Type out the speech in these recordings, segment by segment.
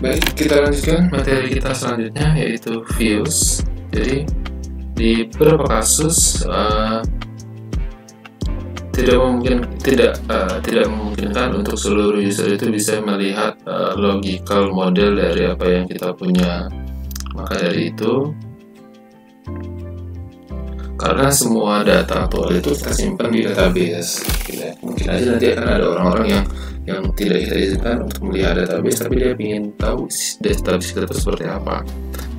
Baik, kita lanjutkan materi kita selanjutnya, yaitu views. Jadi di beberapa kasus tidak memungkinkan untuk seluruh user itu bisa melihat logical model dari apa yang kita punya. Maka dari itu, karena semua data aktual itu kita simpan di database, mungkin aja nanti akan ada orang-orang yang tidak kita izinkan untuk melihat database, tapi dia ingin tahu database kita itu seperti apa.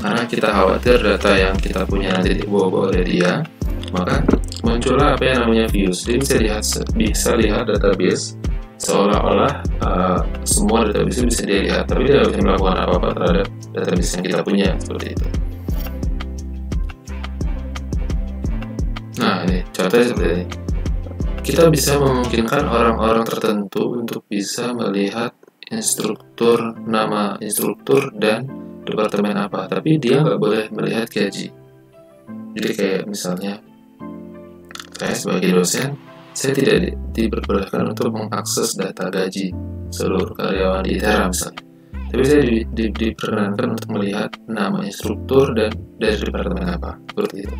Karena kita khawatir data yang kita punya nanti dibawa oleh dia, maka muncullah apa yang namanya views. Dia bisa lihat database seolah-olah semua database itu bisa dia lihat, tapi dia tidak bisa melakukan apa-apa terhadap database yang kita punya, seperti itu. Nah, ini contohnya seperti ini. Kita bisa memungkinkan orang-orang tertentu untuk bisa melihat instruktur, nama instruktur, dan departemen apa, tapi dia nggak boleh melihat gaji. Jadi kayak misalnya, saya sebagai dosen, saya tidak diperbolehkan untuk mengakses data gaji seluruh karyawan di ITERA misalnya. Tapi saya diperkenankan untuk melihat nama instruktur dan dari departemen apa, seperti itu.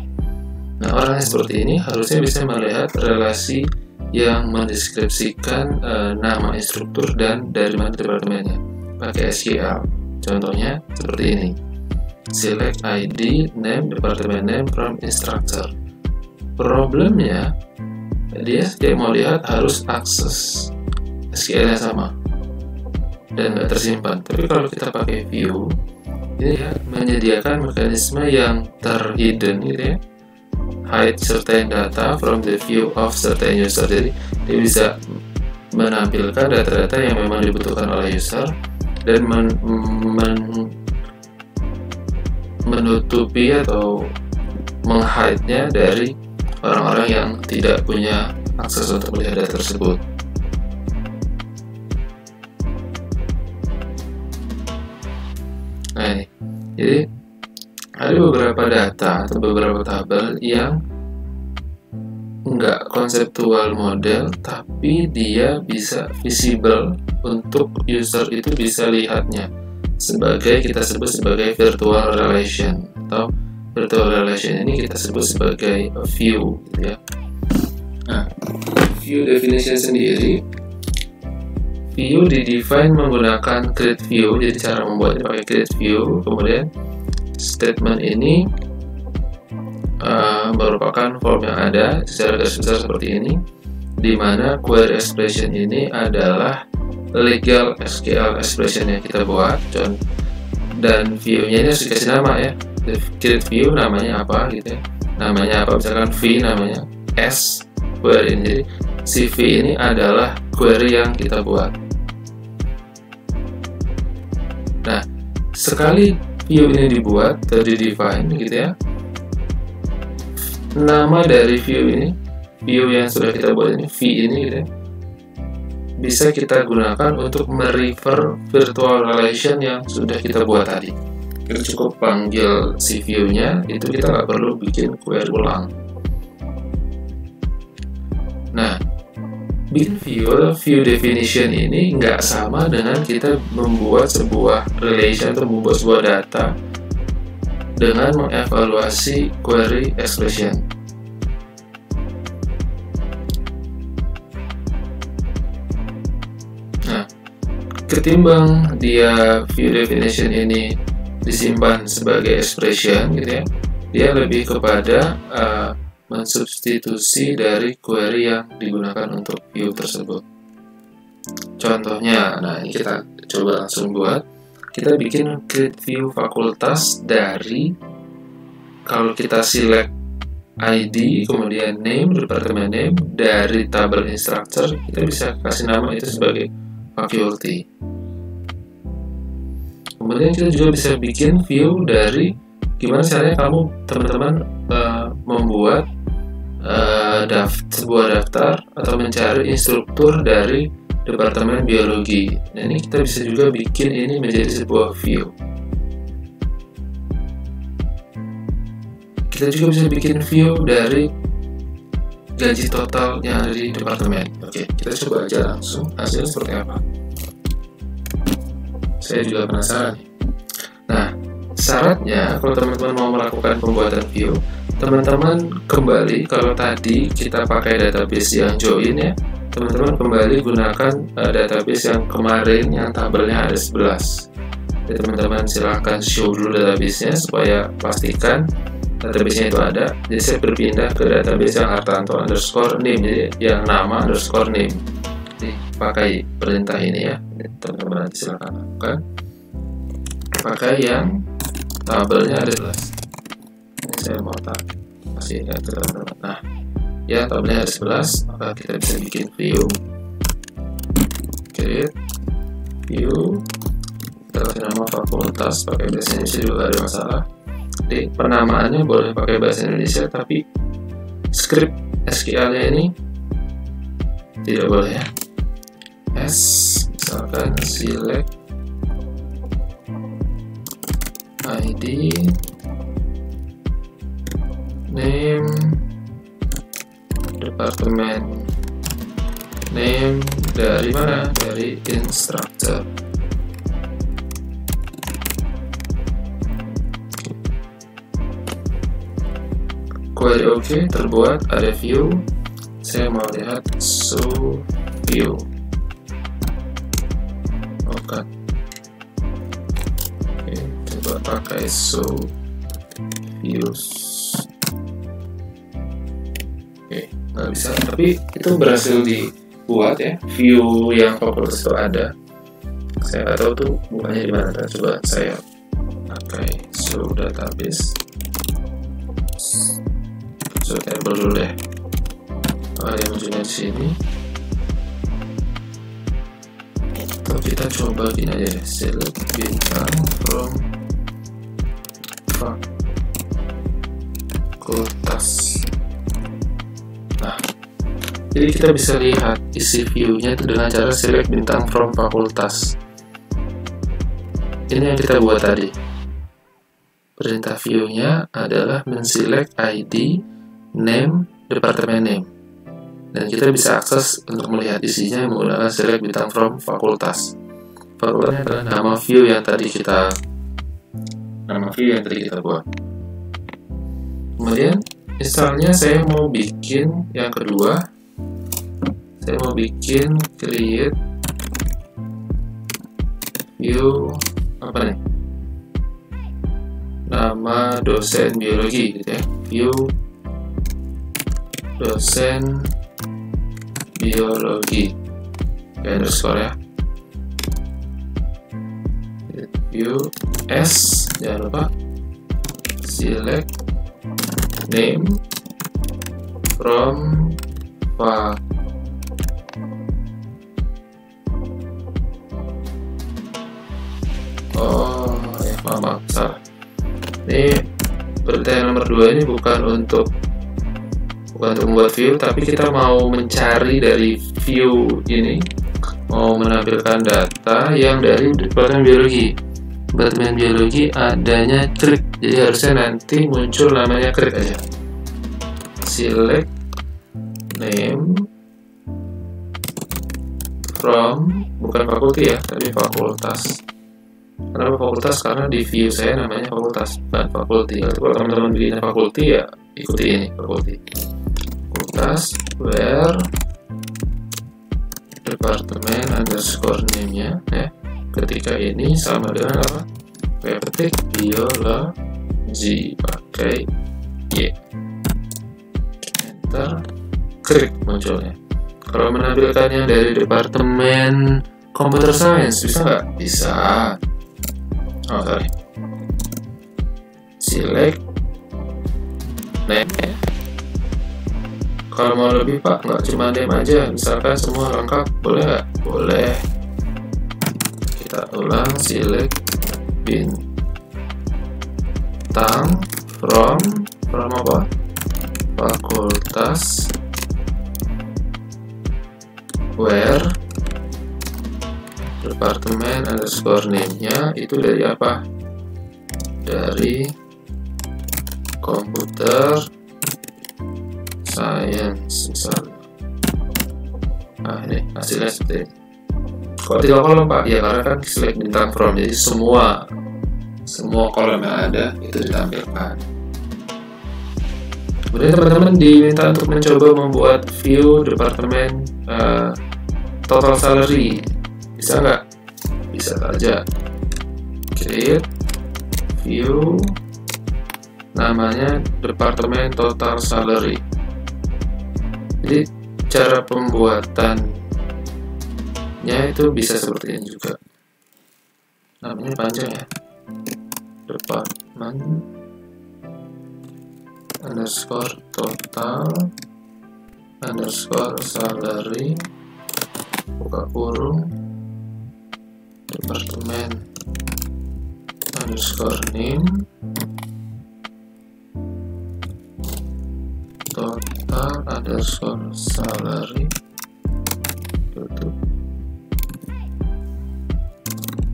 Nah, orang yang seperti ini harusnya bisa melihat relasi yang mendeskripsikan nama instruktur dan dari mana departemennya pakai SQL. Contohnya seperti ini. Select ID, name, department name from instructor. Problemnya, dia setiap mau lihat harus akses SQL-nya sama dan nggak tersimpan. Tapi kalau kita pakai view, ini ya menyediakan mekanisme yang terhidden gitu ya. Hide certain data from the view of certain user. Jadi dia bisa menampilkan data-data yang memang dibutuhkan oleh user dan menutupi atau menghide-nya dari orang-orang yang tidak punya akses untuk melihat data tersebut. Nah ini, jadi ada beberapa data atau beberapa tabel yang nggak konseptual model, tapi dia bisa visible untuk user itu bisa lihatnya. Kita sebut sebagai virtual relation, atau virtual relation ini kita sebut sebagai view, gitu ya. Nah, view definition sendiri, view didefine menggunakan create view. Jadi cara membuatnya pakai create view. Kemudian statement ini merupakan form yang ada secara garis besar seperti ini, di mana query expression ini adalah legal SQL expression yang kita buat, dan view-nya ini harus dikasih nama ya. Create view namanya apa gitu ya, namanya apa, misalkan v namanya s query ini. Jadi si v ini adalah query yang kita buat. Nah, sekali view ini dibuat atau di-define gitu ya, nama dari view ini, view yang sudah kita buat ini, v ini gitu ya, bisa kita gunakan untuk merefer virtual relation yang sudah kita buat tadi. Kita cukup panggil si view-nya, itu kita nggak perlu bikin query ulang. Nah, bikin view definition ini nggak sama dengan kita membuat sebuah relation atau membuat sebuah data dengan mengevaluasi query expression. Nah, ketimbang dia view definition ini disimpan sebagai expression gitu ya, dia lebih kepada mensubstitusi dari query yang digunakan untuk view tersebut. Contohnya, nah ini kita coba langsung buat. Kita bikin create view fakultas dari, kalau kita select ID, kemudian name, department name, dari tabel instructor, kita bisa kasih nama itu sebagai faculty. Kemudian kita juga bisa bikin view dari gimana caranya kamu teman-teman membuat sebuah daftar atau mencari instruktur dari departemen biologi. Nah, ini kita bisa juga bikin ini menjadi sebuah view. Kita juga bisa bikin view dari gaji total yang ada di departemen. Oke, kita coba aja langsung hasilnya seperti apa. Saya juga penasaran. Nah, syaratnya kalau teman-teman mau melakukan pembuatan view, teman-teman kembali, kalau tadi kita pakai database yang join ya, teman-teman kembali gunakan database yang kemarin yang tabelnya ada 11. Jadi teman-teman silahkan show dulu database-nya supaya pastikan database-nya itu ada. Jadi saya berpindah ke database yang hartanto_name, jadi yang nama _name. Jadi pakai perintah ini ya, teman-teman nanti silahkan lakukan. Pakai yang tabelnya ada 11. Ini saya mau kasih ke teman-teman. Nah, ya tabelnya ada 11, maka kita bisa bikin view, create view, kita kasih nama fakultas, pakai bahasa Indonesia juga gak ada masalah. Jadi penamaannya boleh pakai bahasa Indonesia, tapi script SQL-nya ini tidak boleh ya. Misalkan select ID, name, departemen, name dari mana? Dari instructor. Query OK, terbuat, ada view. Saya mau lihat show view. Oke, coba pakai show views. Nggak bisa, tapi itu berhasil dibuat ya, view yang fakultas itu ada. Saya nggak tahu tuh bukannya di mana. Coba saya pakai show database, show table dulu deh. Dia munculnya di sini. Atau kita coba gini aja deh, select bintang from fakultas. Nah, jadi kita bisa lihat isi view-nya itu dengan cara select bintang from fakultas. Ini yang kita buat tadi. Perintah view-nya adalah men-select ID, name, departemen name. Dan kita bisa akses untuk melihat isinya menggunakan select bintang from fakultas. Fakultasnya adalah nama view yang tadi kita buat. Kemudian misalnya saya mau bikin yang kedua, saya mau bikin create view apa nih? Nama dosen biologi gitu ya. View dosen biologi underscore ya. View S, jangan lupa select name from maaf, salah. Ini perintah yang nomor 2 ini bukan untuk membuat view, tapi kita mau mencari dari view ini, mau menampilkan data yang dari departemen biologi. Departemen biologi adanya krik, jadi harusnya nanti muncul namanya krik aja. Select name from, bukan fakulti ya, tapi fakultas. Kenapa fakultas? Karena di view saya namanya fakultas, bukan fakulti. Kalau teman-teman bikinnya fakulti ya ikuti ini, fakulti. Fakultas where departemen underscore name-nya ya. Ketika ini sama dengan apa? Kayak ketik biologi, pakai Y, enter, klik munculnya. Kalau menampilkannya dari departemen computer science bisa nggak? Bisa. Oh sorry. Select name. Kalau mau lebih pak, nggak cuma name aja, misalkan semua lengkap, boleh nggak? Boleh. Kita ulang, select bintang from apa? Fakultas where departemen underscore name-nya itu dari apa? Dari computer science misalnya. Nah ini hasilnya seperti ini. Kok 3 kolom Pak? Ya karena kan select bintang from, jadi semua kolom yang ada itu ditampilkan. Kemudian teman-teman diminta untuk mencoba membuat view departemen total salary. Bisa nggak? Bisa saja. Create view namanya departemen total salary. Jadi cara pembuatannya itu bisa seperti ini juga. Namanya panjang ya. Department underscore total underscore salary buka kurung departemen underscore name total underscore salary tutup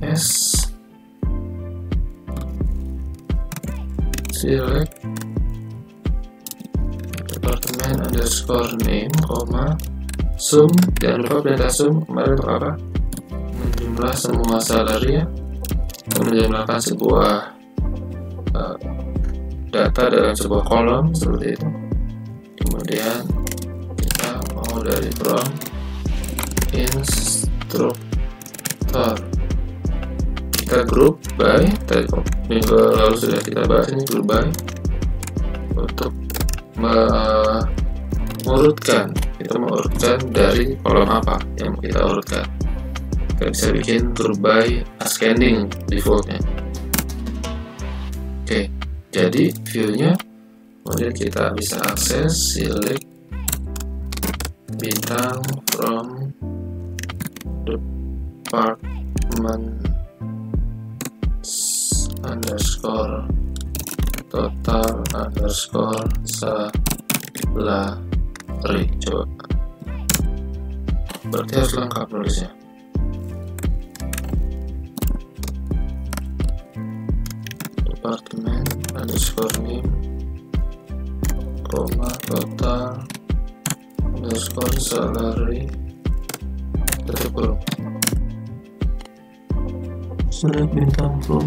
S select departemen underscore name, sum, jangan lupa perintah sum kemarin untuk apa? Menjumlah semua salary ya, menjumlahkan sebuah data dalam sebuah kolom seperti itu. Kemudian kita mau dari from instructor, kita group by, minggu lalu sudah kita bahas ini, group by untuk mengurutkan, kita mengurutkan dari kolom apa yang kita urutkan. Kita bisa bikin group by ascending defaultnya. Oke, jadi viewnya kemudian kita bisa akses select bintang from department underscore total underscore salary. Coba, berarti harus lengkap nulisnya. Departemen underscore name, total underscore salary tutup kurung. Select bintang from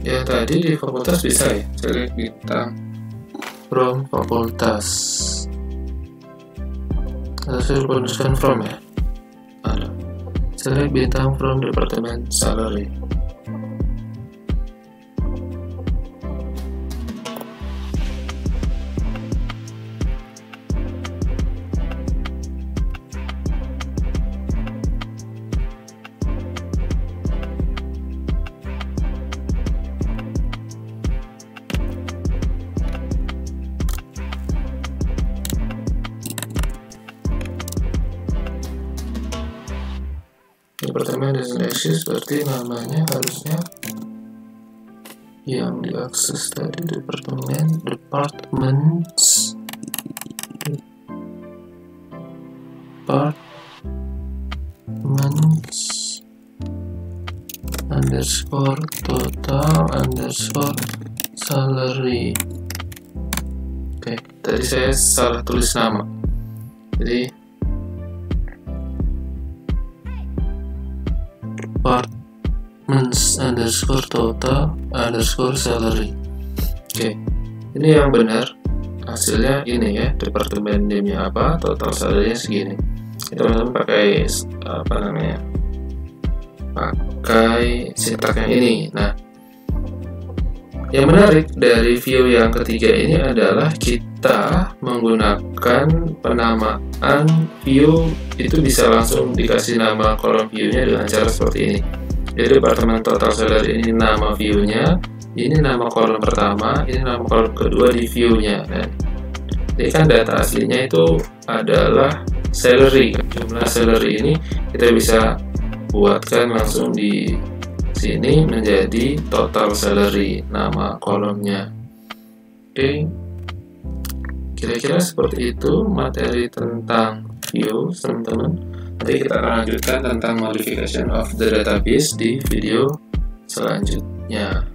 ya, tadi di fakultas bisa ya, select bintang from fakultas. Saya lupa menuliskan from ya, ada select bintang from departemen salary. Departemen doesn't exist, berarti namanya harusnya yang diakses tadi departments underscore total underscore salary. Oke, tadi saya salah tulis nama, jadi departments underscore total underscore salary. Oke, ini yang benar. Hasilnya ini ya, departemen name-nya apa, total salary-nya segini. Teman-teman pakai apa namanya? Pakai sintak yang ini. Nah, yang menarik dari view yang ketiga ini adalah kita menggunakan penamaan view itu bisa langsung dikasih nama kolom view-nya dengan cara seperti ini. Jadi departemen total salary ini nama view-nya, ini nama kolom pertama, ini nama kolom kedua di view-nya. Jadi kan data aslinya itu adalah salary. Jumlah salary ini kita bisa buatkan langsung di sini menjadi total salary, nama kolomnya. Oke, kira-kira seperti itu materi tentang views, teman-teman. Nanti kita akan lanjutkan tentang modification of the database di video selanjutnya.